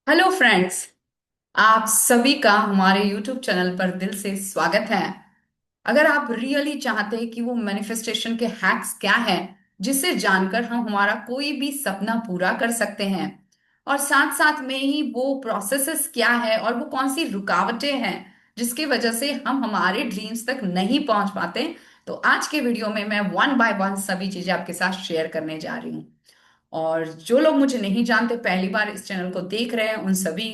Hello friends. आप सभी का हमारे यूट्यूब चैनल पर दिल से स्वागत है। अगर आप रियली चाहते हैं कि वो मैनिफेस्टेशन के हैक्स क्या है जिसे जानकर हम हमारा कोई भी सपना पूरा कर सकते हैं, और साथ साथ में ही वो प्रोसेसेस क्या है और वो कौन सी रुकावटें हैं जिसकी वजह से हम हमारे ड्रीम्स तक नहीं पहुंच पाते, तो आज के वीडियो में मैं वन बाय वन सभी चीजें आपके साथ शेयर करने जा रही हूँ। और जो लोग मुझे नहीं जानते, पहली बार इस चैनल को देख रहे हैं, उन सभी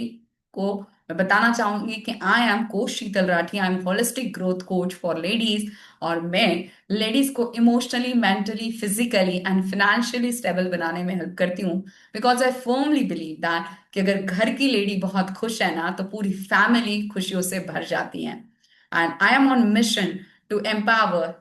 को मैं बताना चाहूंगी कि I am coach Sheetal Rathi. I am holistic growth coach for ladies, और मैं लेडीज को emotionally, mentally, physically and financially stable बनाने में हेल्प करती हूँ। Because I firmly believe that कि अगर घर की लेडी बहुत खुश है ना, तो पूरी फैमिली खुशियों से भर जाती है। And I am on mission to empower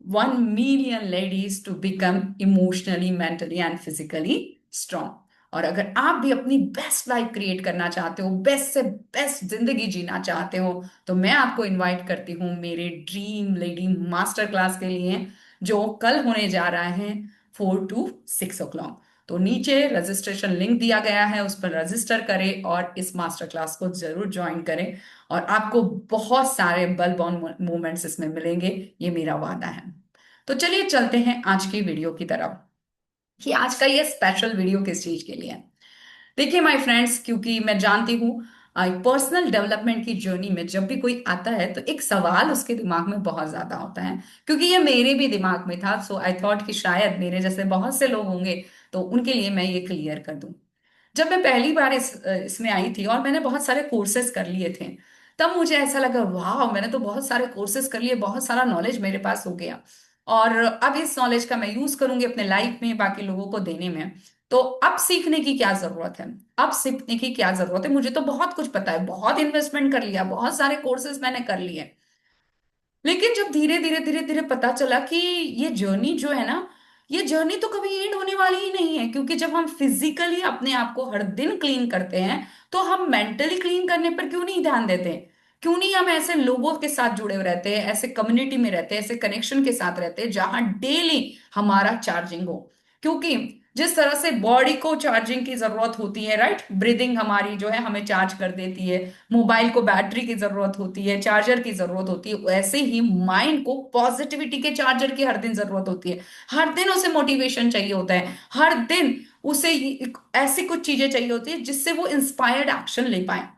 1 million ladies to become emotionally, mentally and physically strong। और अगर आप भी अपनी बेस्ट लाइफ क्रिएट करना चाहते हो, बेस्ट से बेस्ट जिंदगी जीना चाहते हो, तो मैं आपको इनवाइट करती हूँ मेरे ड्रीम लेडी मास्टर क्लास के लिए, जो कल होने जा रहा है 4 to 6 o'clock। तो नीचे रजिस्ट्रेशन लिंक दिया गया है, उस पर रजिस्टर करें और इस मास्टर क्लास को जरूर ज्वाइन करें। और आपको बहुत सारे बल बॉन्ड मोमेंट्स इसमें मिलेंगे, ये मेरा वादा है। तो चलिए चलते हैं आज की वीडियो की तरफ, कि आज का ये स्पेशल वीडियो किस चीज के लिए है। देखिए माय फ्रेंड्स, क्योंकि मैं जानती हूँ पर्सनल डेवलपमेंट की जर्नी में जब भी कोई आता है तो एक सवाल उसके दिमाग में बहुत ज्यादा होता है, क्योंकि ये मेरे भी दिमाग में था। सो आई थॉट कि शायद मेरे जैसे बहुत से लोग होंगे, तो उनके लिए मैं ये क्लियर कर दूं। जब मैं पहली बार इसमें आई थी और मैंने बहुत सारे कोर्सेज कर लिए थे, तब मुझे ऐसा लगा, वाह, मैंने तो बहुत सारे कोर्सेज कर लिए, बहुत सारा नॉलेज मेरे पास हो गया, और अब इस नॉलेज का मैं यूज करूंगी अपने लाइफ में बाकी लोगों को देने में। तो अब सीखने की क्या जरूरत है? अब सीखने की क्या जरूरत है? मुझे तो बहुत कुछ पता है, बहुत इन्वेस्टमेंट कर लिया, बहुत सारे कोर्सेज मैंने कर लिए। लेकिन जब धीरे धीरे धीरे धीरे पता चला कि ये जर्नी जो है ना, ये जर्नी तो कभी एंड होने वाली ही नहीं है, क्योंकि जब हम फिजिकली अपने आप को हर दिन क्लीन करते हैं, तो हम मेंटली क्लीन करने पर क्यों नहीं ध्यान देते? क्यों नहीं हम ऐसे लोगों के साथ जुड़े हुए रहते हैं, ऐसे कम्युनिटी में रहते हैं, ऐसे कनेक्शन के साथ रहते हैं जहां डेली हमारा चार्जिंग हो? क्योंकि जिस तरह से बॉडी को चार्जिंग की जरूरत होती है, राइट, ब्रीदिंग हमारी जो है हमें चार्ज कर देती है, मोबाइल को बैटरी की जरूरत होती है, चार्जर की जरूरत होती है, वैसे ही माइंड को पॉजिटिविटी के चार्जर की हर दिन जरूरत होती है। हर दिन उसे मोटिवेशन चाहिए होता है, हर दिन उसे ऐसी कुछ चीजें चाहिए होती है जिससे वो इंस्पायर्ड एक्शन ले पाए,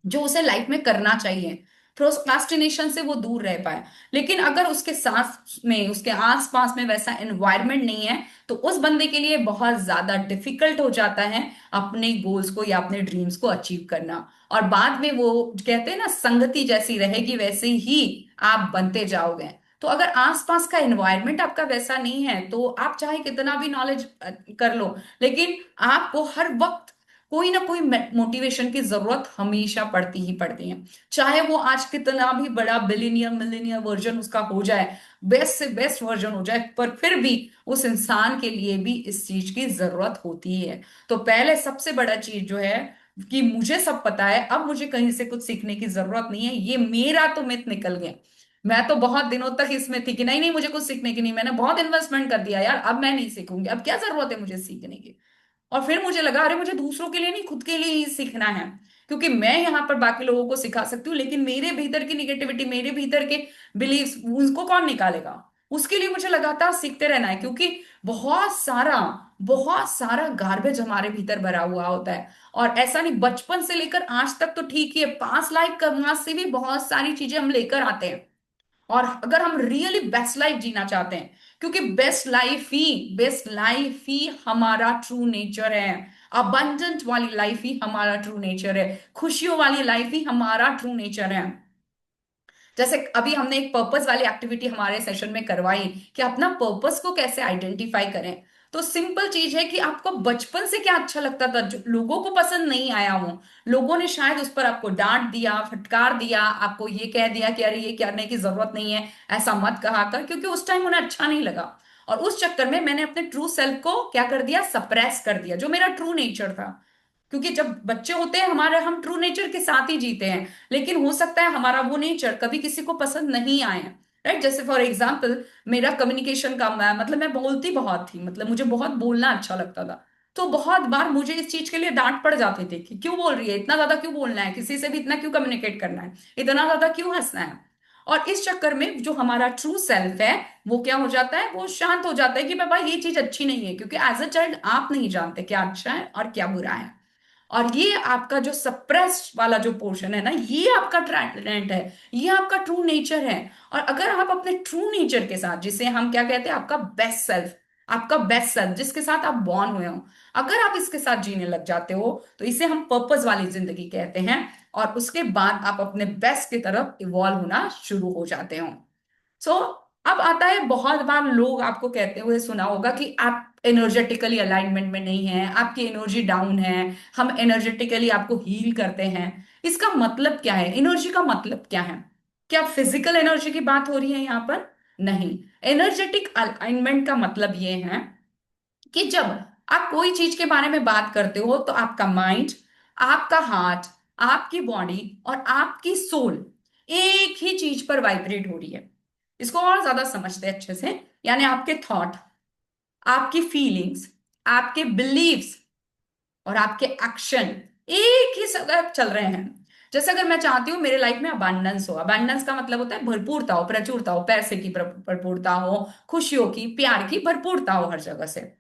जो उसे लाइफ में करना चाहिए, प्रोक्रास्टिनेशन से वो दूर रह पाए। लेकिन अगर उसके साथ में, उसके आसपास में वैसा एनवायरनमेंट नहीं है, तो उस बंदे के लिए बहुत ज्यादा डिफिकल्ट हो जाता है अपने गोल्स को या अपने ड्रीम्स को अचीव करना। और बाद में वो कहते हैं ना, संगति जैसी रहेगी वैसे ही आप बनते जाओगे। तो अगर आसपास का एनवायरनमेंट आपका वैसा नहीं है, तो आप चाहे कितना भी नॉलेज कर लो, लेकिन आपको हर वक्त कोई ना कोई मोटिवेशन की जरूरत हमेशा पड़ती ही पड़ती है। चाहे वो आज कितना भी बड़ा बिलियनियर मिलियनियर वर्जन उसका हो जाए, बेस्ट से बेस्ट वर्जन हो जाए, पर फिर भी उस इंसान के लिए भी इस चीज की जरूरत होती है। तो पहले सबसे बड़ा चीज जो है कि मुझे सब पता है, अब मुझे कहीं से कुछ सीखने की जरूरत नहीं है, ये मेरा तो मिथ निकल गया। मैं तो बहुत दिनों तक इसमें थी कि नहीं नहीं, मुझे कुछ सीखने की नहीं, मैंने बहुत इन्वेस्टमेंट कर दिया यार, अब मैं नहीं सीखूंगी, अब क्या जरूरत है मुझे सीखने की। और फिर मुझे लगा, अरे मुझे दूसरों के लिए नहीं, खुद के लिए ही सीखना है, क्योंकि मैं यहाँ पर बाकी लोगों को सिखा सकती हूँ, लेकिन मेरे भीतर की निगेटिविटी, मेरे भीतर के बिलीव्स, उनको कौन निकालेगा? उसके लिए मुझे लगातार सीखते रहना है, क्योंकि बहुत सारा बहुत सारा गार्बेज हमारे भीतर भरा हुआ होता है। और ऐसा नहीं, बचपन से लेकर आज तक तो ठीक ही है, पास लाइफ करने से भी बहुत सारी चीजें हम लेकर आते हैं। और अगर हम रियली बेस्ट लाइफ जीना चाहते हैं, क्योंकि बेस्ट लाइफ ही हमारा ट्रू नेचर है, अबंडेंट वाली लाइफ ही हमारा ट्रू नेचर है, खुशियों वाली लाइफ ही हमारा ट्रू नेचर है। जैसे अभी हमने एक पर्पस वाली एक्टिविटी हमारे सेशन में करवाई कि अपना पर्पस को कैसे आइडेंटिफाई करें। तो सिंपल चीज है कि आपको बचपन से क्या अच्छा लगता था जो लोगों को पसंद नहीं आया हो, लोगों ने शायद उस पर आपको डांट दिया, फटकार दिया, आपको ये कह दिया कि अरे ये करने की जरूरत नहीं है, ऐसा मत कहा कर, क्योंकि उस टाइम उन्हें अच्छा नहीं लगा। और उस चक्कर में मैंने अपने ट्रू सेल्फ को क्या कर दिया, सप्रेस कर दिया, जो मेरा ट्रू नेचर था। क्योंकि जब बच्चे होते हैं हमारे, हम ट्रू नेचर के साथ ही जीते हैं, लेकिन हो सकता है हमारा वो नेचर कभी किसी को पसंद नहीं आए, राइट। जैसे फॉर एग्जाम्पल, मेरा कम्युनिकेशन का, मतलब मैं बोलती बहुत थी, मतलब मुझे बहुत बोलना अच्छा लगता था। तो बहुत बार मुझे इस चीज के लिए डांट पड़ जाती थी कि क्यों बोल रही है, इतना ज्यादा क्यों बोलना है, किसी से भी इतना क्यों कम्युनिकेट करना है, इतना ज्यादा क्यों हंसना है। और इस चक्कर में जो हमारा ट्रू सेल्फ है वो क्या हो जाता है, वो शांत हो जाता है कि बाबा ये चीज अच्छी नहीं है, क्योंकि एज अ चाइल्ड आप नहीं जानते क्या अच्छा है और क्या बुरा है। और ये आपका जो सप्रेस्ड वाला जो पोर्शन है ना, ये आपका टैलेंट है, ये आपका ट्रू नेचर है। और अगर आप अपने ट्रू नेचर के साथ, जिसे हम क्या कहते हैं, आपका बेस्ट सेल्फ, आपका बेस्ट सेल्फ जिसके साथ आप बॉर्न हुए हो, अगर आप इसके साथ जीने लग जाते हो तो इसे हम पर्पस वाली जिंदगी कहते हैं। और उसके बाद आप अपने बेस्ट की तरफ इवॉल्व होना शुरू हो जाते हो। सो अब आता है, बहुत बार लोग आपको कहते हुए सुना होगा कि आप एनर्जेटिकली अलाइनमेंट में नहीं है, आपकी एनर्जी डाउन है, हम एनर्जेटिकली आपको हील करते हैं। इसका मतलब क्या है, एनर्जी का मतलब क्या है? क्या फिजिकल एनर्जी की बात हो रही है यहाँ पर? नहीं। एनर्जेटिक अलाइनमेंट का मतलब ये है कि जब आप कोई चीज के बारे में बात करते हो तो आपका माइंड, आपका हार्ट, आपकी बॉडी और आपकी सोल एक ही चीज पर वाइब्रेट हो रही है। इसको और ज्यादा समझते हैं अच्छे से, यानी आपके थॉट, आपकी फीलिंग्स, आपके बिलीव्स और आपके एक्शन एक ही जगह चल रहे हैं। जैसे अगर मैं चाहती हूँ मेरे लाइफ में अबांडेंस हो, अबांडेंस का मतलब होता है भरपूरता हो, प्रचुरता हो, पैसे की भरपूरता हो, खुशियों की, प्यार की भरपूरता हो हर जगह से।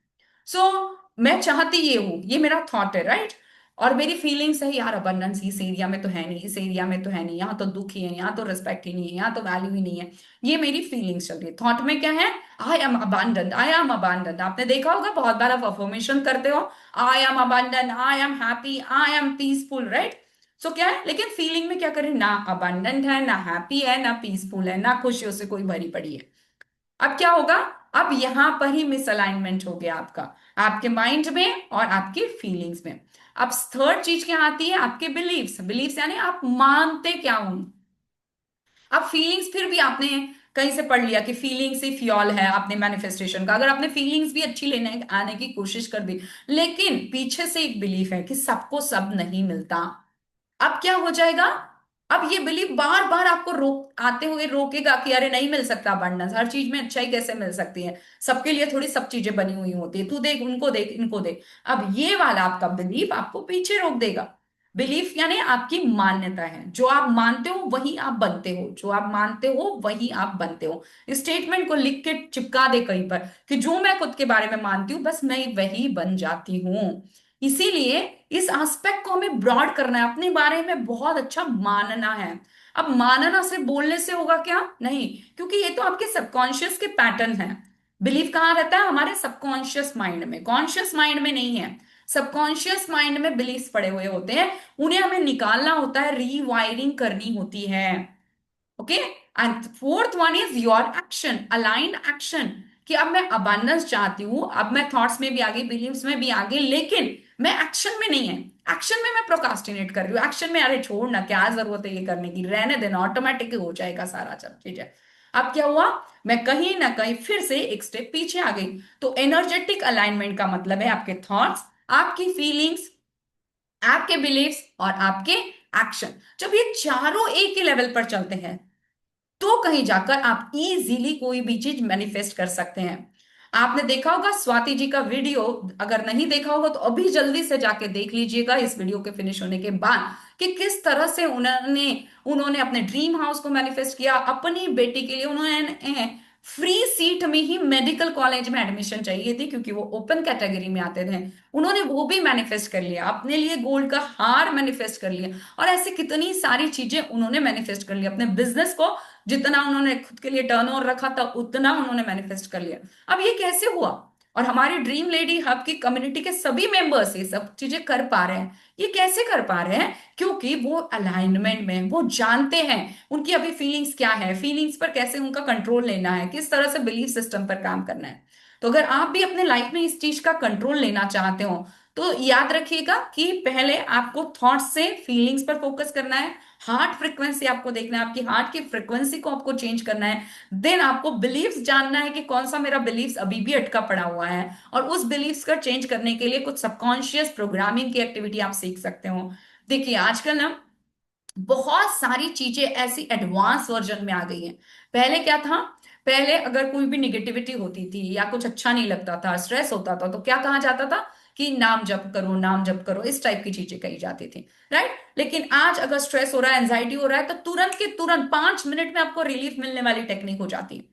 सो मैं चाहती ये हूं, ये मेरा थॉट है, राइट। और मेरी फीलिंग्स है, यार अबंडेंस इस एरिया में तो है नहीं, इस एरिया में तो है नहीं, यहाँ तो दुख ही है, यहाँ तो रिस्पेक्ट ही नहीं है, यहाँ तो वैल्यू ही नहीं है। ये मेरी फीलिंग्स चल रही है। थॉट में क्या है, आई एम अबांडन, आई एम अबांडन। आपने देखा होगा बहुत बार आप अफर्मेशन करते हो, I am abundant, I am happy, I am peaceful, right. So क्या है, लेकिन फीलिंग में क्या करें, ना अबांडेंट है, ना हैप्पी है, ना पीसफुल है, ना खुशियों से कोई भरी पड़ी है। अब क्या होगा, अब यहां पर ही मिसअलाइनमेंट हो गया आपका, आपके माइंड में और आपके फीलिंग्स में। अब थर्ड चीज क्या आती है, आपके बिलीव्स। बिलीव्स यानी आप मानते क्या हो। अब फीलिंग्स, फिर भी आपने कहीं से पढ़ लिया कि फीलिंग्स ही फ्यूल है आपने मैनिफेस्टेशन का, अगर आपने फीलिंग्स भी अच्छी लेने आने की कोशिश कर दी, लेकिन पीछे से एक बिलीफ है कि सबको सब नहीं मिलता, अब क्या हो जाएगा, अब ये बिलीफ बार बार आपको रोक आते हुए रोकेगा कि अरे नहीं मिल सकता अबंडेंस, हर चीज में अच्छाई कैसे मिल सकती है, सबके लिए थोड़ी सब चीजें बनी हुई होती है, तू देख, उनको देख, इनको देख। अब ये वाला आपका बिलीफ आपको पीछे रोक देगा। बिलीफ यानी आपकी मान्यता है, जो आप मानते हो वही आप बनते हो, जो आप मानते हो वही आप बनते हो। स्टेटमेंट को लिख के चिपका दे कहीं पर कि जो मैं खुद के बारे में मानती हूँ बस मैं वही बन जाती हूँ। इसीलिए इस एस्पेक्ट को हमें ब्रॉड करना है, अपने बारे में बहुत अच्छा मानना है। अब मानना से बोलने से होगा क्या, नहीं, क्योंकि ये तो आपके सबकॉन्शियस के पैटर्न हैं। बिलीव कहाँ रहता है, हमारे सबकॉन्शियस माइंड में, कॉन्शियस माइंड में नहीं है। सबकॉन्शियस माइंड में बिलीव्स पड़े हुए होते हैं, उन्हें हमें निकालना होता है, रीवायरिंग करनी होती है। Okay. And fourth one is your action, aligned action, कि अब मैं अबांडेंस चाहती हूं, अब मैं थॉट्स में भी आगे, बिलीव्स में भी आगे, लेकिन मैं एक्शन में नहीं है। एक्शन में मैं प्रोकास्टिनेट कर रही हूँ, एक्शन में अरे छोड़ ना, क्या जरूरत है ये करने की, रहने देना, ऑटोमेटिक हो जाएगा सारा सब चीजें। अब क्या हुआ, मैं कहीं ना कहीं फिर से एक स्टेप पीछे आ गई। तो एनर्जेटिक अलाइनमेंट का मतलब है आपके थॉट्स, आपकी फीलिंग्स, आपके बिलीव्स और आपके एक्शन। जब ये चारों एक ही लेवल पर चलते हैं तो कहीं जाकर आप इजीली कोई भी चीज मैनिफेस्ट कर सकते हैं। आपने देखा होगा स्वाति जी का वीडियो, अगर नहीं देखा होगा तो अभी जल्दी से जाके देख लीजिएगा इस वीडियो के फिनिश होने के बाद, कि किस तरह से उन्होंने उन्होंने अपने ड्रीम हाउस को मैनिफेस्ट किया। अपनी बेटी के लिए उन्होंने फ्री सीट में ही मेडिकल कॉलेज में एडमिशन चाहिए थी, क्योंकि वो ओपन कैटेगरी में आते थे, उन्होंने वो भी मैनिफेस्ट कर लिया, अपने लिए गोल्ड का हार मैनिफेस्ट कर लिया, और ऐसी कितनी सारी चीजें उन्होंने मैनिफेस्ट कर लिया। अपने बिजनेस को, जितना उन्होंने खुद के लिए टर्नओवर रखा था उतना उन्होंने मैनिफेस्ट कर लिया। अब ये कैसे हुआ, और हमारी ड्रीम लेडी हब की कम्युनिटी के सभी मेंबर्स ये सब चीजें कर पा रहे हैं, ये कैसे कर पा रहे हैं, क्योंकि वो अलाइनमेंट में हैं, वो जानते हैं उनकी अभी फीलिंग्स क्या है, फीलिंग्स पर कैसे उनका कंट्रोल लेना है, किस तरह से बिलीफ सिस्टम पर काम करना है। तो अगर आप भी अपने लाइफ में इस चीज का कंट्रोल लेना चाहते हो तो याद रखिएगा कि पहले आपको थॉट से फीलिंग्स पर फोकस करना है, हार्ट फ्रिक्वेंसी आपको देखना है, आपकी हार्ट की फ्रिक्वेंसी को आपको चेंज करना है। देन आपको बिलीव्स जानना है कि कौन सा मेरा बिलीव्स अभी भी अटका पड़ा हुआ है, और उस बिलीव्स का चेंज करने के लिए कुछ सबकॉन्शियस प्रोग्रामिंग की एक्टिविटी आप सीख सकते हो। देखिए आजकल ना बहुत सारी चीजें ऐसी एडवांस वर्जन में आ गई हैं। पहले क्या था, पहले अगर कोई भी निगेटिविटी होती थी या कुछ अच्छा नहीं लगता था, स्ट्रेस होता था, तो क्या कहा जाता था कि नाम जप करो, नाम जप करो, इस टाइप की चीजें कही जाती थी, राइट। लेकिन आज अगर स्ट्रेस हो रहा है, एंजाइटी हो रहा है, तो तुरंत के तुरंत 5 मिनट में आपको रिलीफ मिलने वाली टेक्निक हो जाती है,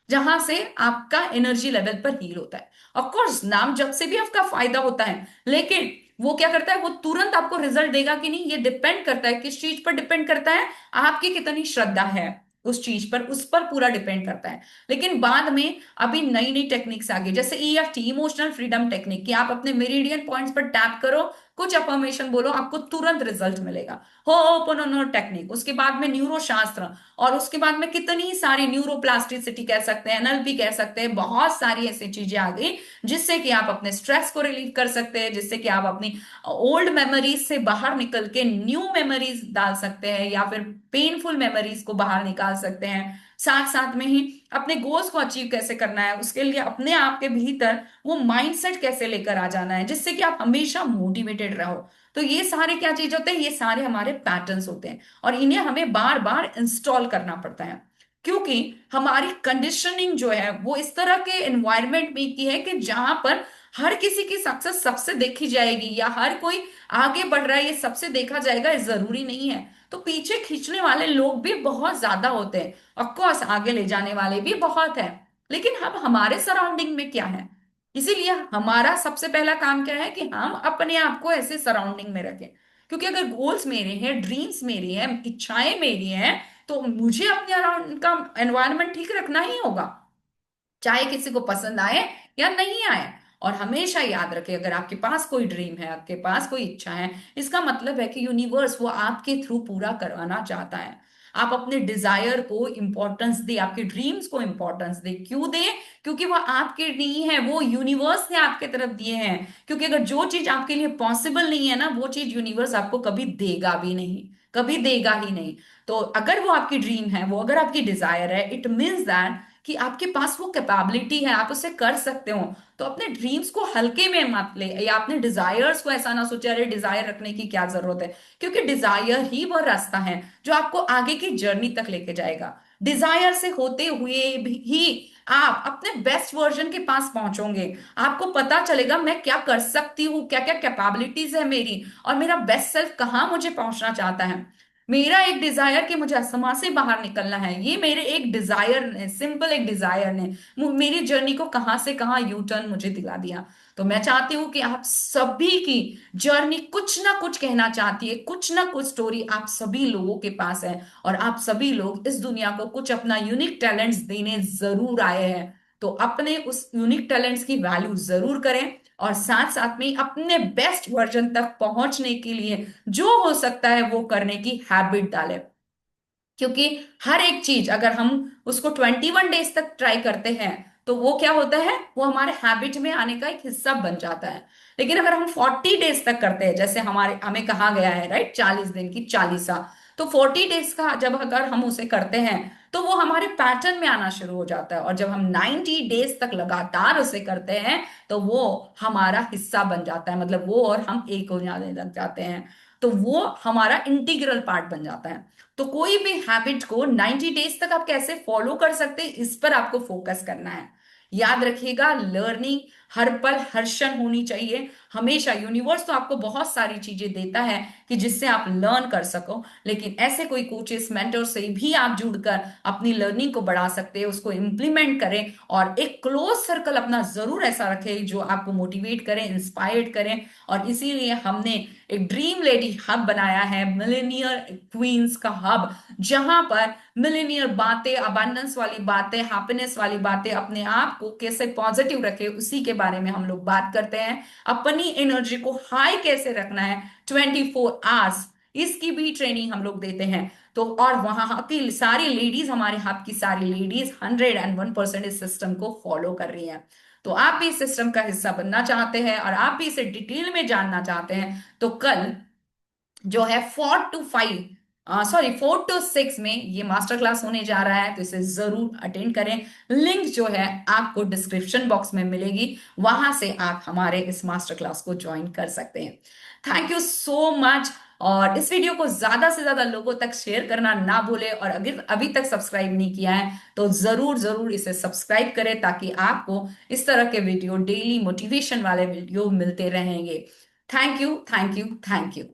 जहां से आपका एनर्जी लेवल पर हील होता है। ऑफ कोर्स नाम जप से भी आपका फायदा होता है, लेकिन वो क्या करता है, वो तुरंत आपको रिजल्ट देगा कि नहीं, ये डिपेंड करता है, किस चीज पर डिपेंड करता है, आपकी कितनी श्रद्धा है उस चीज पर, उस पर पूरा डिपेंड करता है। लेकिन बाद में अभी नई नई टेक्निक्स आ गई, जैसे ईएफटी, इमोशनल फ्रीडम टेक्निक, कि आप अपने मेरिडियन पॉइंट्स पर टैप करो, कुछ अफर्मेशन बोलो, आपको तुरंत रिजल्ट मिलेगा। होपोनोनो टेक्निक, उसके बाद में न्यूरो शास्त्र, और उसके बाद में कितनी सारी न्यूरोप्लास्टिसिटी कह सकते हैं, एनएलपी कह सकते हैं, बहुत सारी ऐसी चीजें आ गई जिससे कि आप अपने स्ट्रेस को रिलीव कर सकते हैं, जिससे कि आप अपनी ओल्ड मेमोरीज से बाहर निकल के न्यू मेमोरीज डाल सकते हैं, या फिर पेनफुल मेमोरीज को बाहर निकाल सकते हैं। साथ साथ में ही अपने गोल्स को अचीव कैसे करना है, उसके लिए अपने आप के भीतर वो माइंडसेट कैसे लेकर आ जाना है, जिससे कि आप हमेशा मोटिवेटेड रहो। तो ये सारे क्या चीज होते हैं, ये सारे हमारे पैटर्न्स होते हैं, और इन्हें हमें बार बार इंस्टॉल करना पड़ता है, क्योंकि हमारी कंडीशनिंग जो है वो इस तरह के एनवायरनमेंट में की है कि जहां पर हर किसी की सक्सेस सबसे देखी जाएगी, या हर कोई आगे बढ़ रहा है ये सबसे देखा जाएगा, ये जरूरी नहीं है। तो पीछे खींचने वाले लोग भी बहुत ज्यादा होते हैं, ऑफकोर्स आगे ले जाने वाले भी बहुत है, लेकिन हम हमारे सराउंडिंग में क्या है। इसीलिए हमारा सबसे पहला काम क्या है कि हम अपने आप को ऐसे सराउंडिंग में रखें, क्योंकि अगर गोल्स मेरे हैं, ड्रीम्स मेरी हैं, इच्छाएं मेरी हैं, तो मुझे अपने अराउंड का एनवायरनमेंट ठीक रखना ही होगा, चाहे किसी को पसंद आए या नहीं आए। और हमेशा याद रखें, अगर आपके पास कोई ड्रीम है, आपके पास कोई इच्छा है, इसका मतलब है कि यूनिवर्स वो आपके थ्रू पूरा करवाना चाहता है। आप अपने डिजायर को इंपॉर्टेंस दे, आपके ड्रीम्स को इंपॉर्टेंस दे। क्यों दे? क्योंकि वो आपके नहीं है, वो यूनिवर्स ने आपके तरफ दिए हैं। क्योंकि अगर जो चीज आपके लिए पॉसिबल नहीं है ना, वो चीज यूनिवर्स आपको कभी देगा भी नहीं, कभी देगा ही नहीं। तो अगर वो आपकी ड्रीम है, वो अगर आपकी डिजायर है, इट मीन्स दैट कि आपके पास वो कैपेबिलिटी है, आप उसे कर सकते हो। तो अपने ड्रीम्स को हल्के में मत ले, या अपने डिजायर्स को ऐसा ना सोचे अरे डिजायर रखने की क्या जरूरत है, क्योंकि डिजायर ही वह रास्ता है जो आपको आगे की जर्नी तक लेके जाएगा। डिजायर से होते हुए ही आप अपने बेस्ट वर्जन के पास पहुंचोगे। आपको पता चलेगा मैं क्या कर सकती हूँ, क्या क्या कैपेबिलिटीज है मेरी, और मेरा बेस्ट सेल्फ कहाँ मुझे पहुंचना चाहता है। मेरा एक डिजायर कि मुझे अस्थमा से बाहर निकलना है, ये मेरे एक डिजायर ने, सिंपल एक डिजायर ने मेरी जर्नी को कहां से कहां यू टर्न मुझे दिला दिया। तो मैं चाहती हूं कि आप सभी की जर्नी कुछ ना कुछ कहना चाहती है, कुछ ना कुछ स्टोरी आप सभी लोगों के पास है, और आप सभी लोग इस दुनिया को कुछ अपना यूनिक टैलेंट्स देने जरूर आए हैं। तो अपने उस यूनिक टैलेंट्स की वैल्यू जरूर करें, और साथ साथ में अपने बेस्ट वर्जन तक पहुंचने के लिए जो हो सकता है वो करने की हैबिट डालें। क्योंकि हर एक चीज अगर हम उसको 21 डेज तक ट्राई करते हैं, तो वो क्या होता है, वो हमारे हैबिट में आने का एक हिस्सा बन जाता है। लेकिन अगर हम 40 डेज तक करते हैं, जैसे हमारे हमें कहा गया है, राइट, 40 दिन की चालीसा, तो 40 डेज का जब अगर हम उसे करते हैं, तो वो हमारे पैटर्न में आना शुरू हो जाता है। और जब हम 90 डेज तक लगातार उसे करते हैं, तो वो हमारा हिस्सा बन जाता है, मतलब वो और हम एक हो जाने लग जाते हैं। तो वो हमारा इंटीग्रल पार्ट बन जाता है। तो कोई भी हैबिट को 90 डेज तक आप कैसे फॉलो कर सकते हैं, इस पर आपको फोकस करना है। याद रखिएगा, लर्निंग हर पल हर क्षण होनी चाहिए। हमेशा यूनिवर्स तो आपको बहुत सारी चीजें देता है कि जिससे आप लर्न कर सको, लेकिन ऐसे कोई कोचेस, मेंटर से भी आप जुड़कर अपनी लर्निंग को बढ़ा सकते हैं, उसको इम्प्लीमेंट करें। और एक क्लोज सर्कल अपना जरूर ऐसा रखें जो आपको मोटिवेट करें, इंस्पायर्ड करें। और इसीलिए हमने एक ड्रीम लेडी हब बनाया है, मिलेनियर क्वींस का हब, जहां पर मिलेनियर बातें, अबंडेंस वाली बातें, हैप्पीनेस वाली बातें, अपने आप को कैसे पॉजिटिव रखे उसी के बारे में हम लोग बात करते हैं। अपनी एनर्जी को हाई कैसे रखना है 24 आवर्स, इसकी भी ट्रेनिंग हम लोग देते हैं। तो और वहां की सारी लेडीज, हमारे हब की सारी लेडीज 101% इस सिस्टम को फॉलो कर रही हैं। तो आप भी इस सिस्टम का हिस्सा बनना चाहते हैं, और आप भी इसे डिटेल में जानना चाहते हैं, तो कल जो है 4 to 5 सॉरी 4 to 6 में ये मास्टर क्लास होने जा रहा है, तो इसे जरूर अटेंड करें। लिंक जो है आपको डिस्क्रिप्शन बॉक्स में मिलेगी, वहां से आप हमारे इस मास्टर क्लास को ज्वाइन कर सकते हैं। Thank you so much. और इस वीडियो को ज्यादा से ज्यादा लोगों तक शेयर करना ना भूले, और अगर अभी तक सब्सक्राइब नहीं किया है तो जरूर जरूर इसे सब्सक्राइब करें, ताकि आपको इस तरह के वीडियो, डेली मोटिवेशन वाले वीडियो मिलते रहेंगे। Thank you, thank you, thank you.